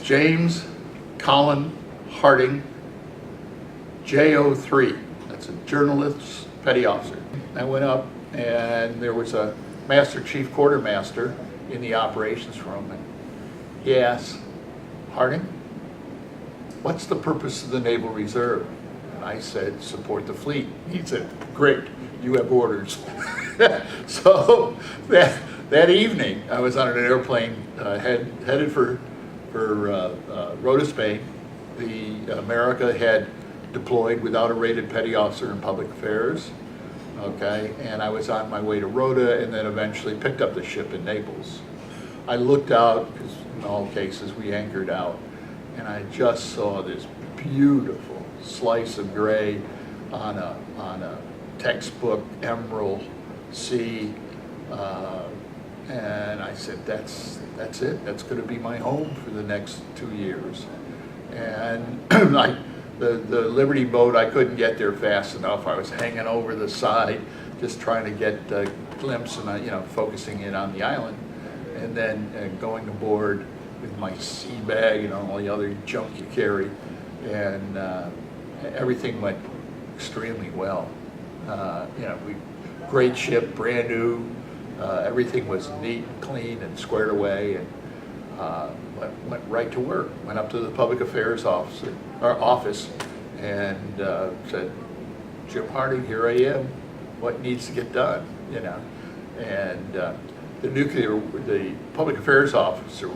James Colin Harding, JO3. That's a journalist petty officer. I went up and there was a Master Chief Quartermaster in the operations room, and he asked, "Harding, what's the purpose of the Naval Reserve?" And I said, "Support the fleet." He said, "Great, you have orders." So that evening, I was on an airplane headed for Rota, Spain. America had deployed without a rated petty officer in public affairs. Okay, and I was on my way to Rota, and then eventually picked up the ship in Naples. I looked out, because in all cases we anchored out, and I just saw this beautiful slice of gray on a textbook emerald sea, and I said, that's it. That's going to be my home for the next 2 years. And the Liberty boat, I couldn't get there fast enough. I was hanging over the side, just trying to get a glimpse and focusing in on the island, and then going aboard with my sea bag and all the other junk you carry, and everything went extremely well. Great ship, brand new. Everything was neat, clean, and squared away, and went right to work. Went up to the public affairs office and said, "Jim Harding, here I am. What needs to get done?" And the public affairs officer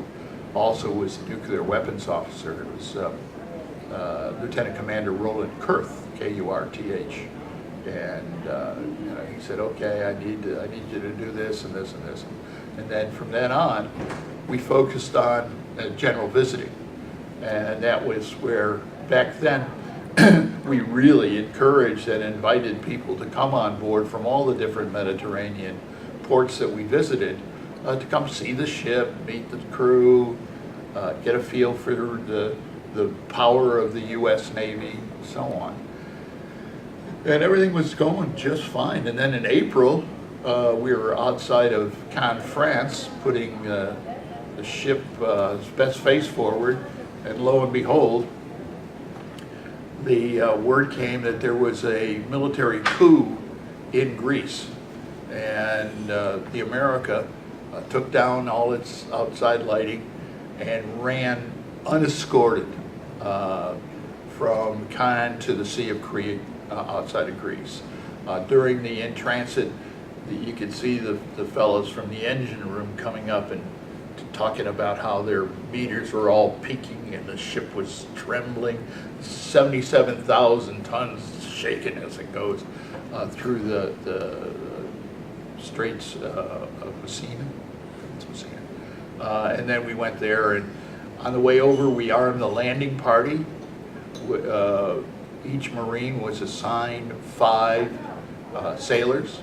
also was the nuclear weapons officer. It was Lieutenant Commander Roland Kurth, K-U-R-T-H. And he said, "Okay, I need you to do this and this and this." And then from then on, we focused on general visiting, and that was where back then we really encouraged and invited people to come on board from all the different Mediterranean ports that we visited to come see the ship, meet the crew, get a feel for the power of the U.S. Navy, and so on. And everything was going just fine. And then in April, we were outside of Cannes, France, putting the ship best face forward, and lo and behold, the word came that there was a military coup in Greece, and the America took down all its outside lighting and ran unescorted from Cannes to the Sea of Crete outside of Greece. During the in-transit, you could see the fellows from the engine room coming up and talking about how their meters were all peaking and the ship was trembling. 77,000 tons shaking as it goes through the Straits of Messina. And then we went there, and on the way over, we armed the landing party. Each Marine was assigned 5 sailors.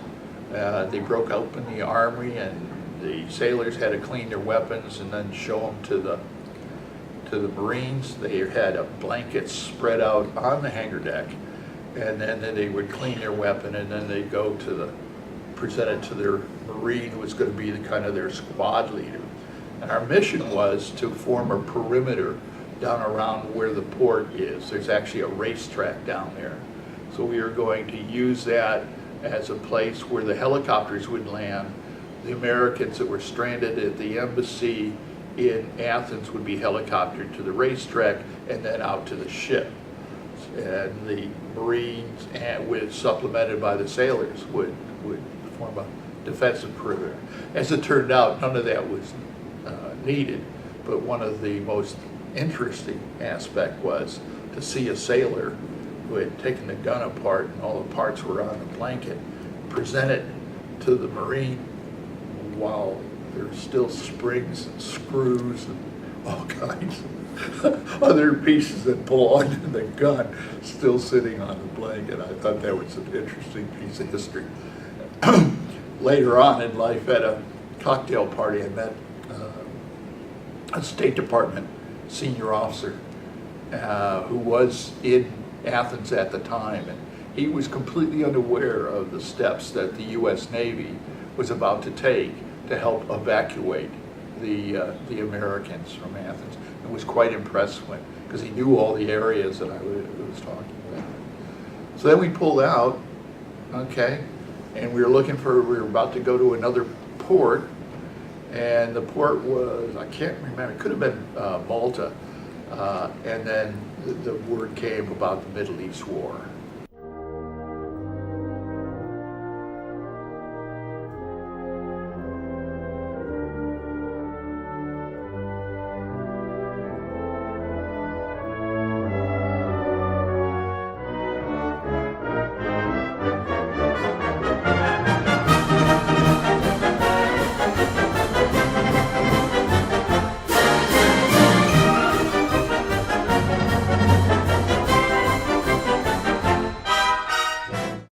They broke open the armory, and the sailors had to clean their weapons and then show them to the Marines. They had a blanket spread out on the hangar deck, and then they would clean their weapon, and then they'd go present it to their Marine, who was going to be kind of their squad leader. And our mission was to form a perimeter down around where the port is. There's actually a racetrack down there. So we were going to use that as a place where the helicopters would land. The Americans that were stranded at the embassy in Athens would be helicoptered to the racetrack and then out to the ship. And the Marines, supplemented by the sailors, would form a defensive perimeter. As it turned out, none of that was needed, but one of the most interesting aspect was to see a sailor who had taken the gun apart and all the parts were on the blanket, present it to the Marine while there's still springs and screws and all kinds of other pieces that belonged to the gun still sitting on the blanket. I thought that was an interesting piece of history. Later on in life, at a cocktail party, I met a State Department senior officer who was in Athens at the time, and he was completely unaware of the steps that the U.S. Navy was about to take to help evacuate the Americans from Athens. and was quite impressed because he knew all the areas that I was talking about. So then we pulled out, okay, and we were about to go to another port, and the port was, I can't remember, it could have been Malta, and then the word came about the Middle East War.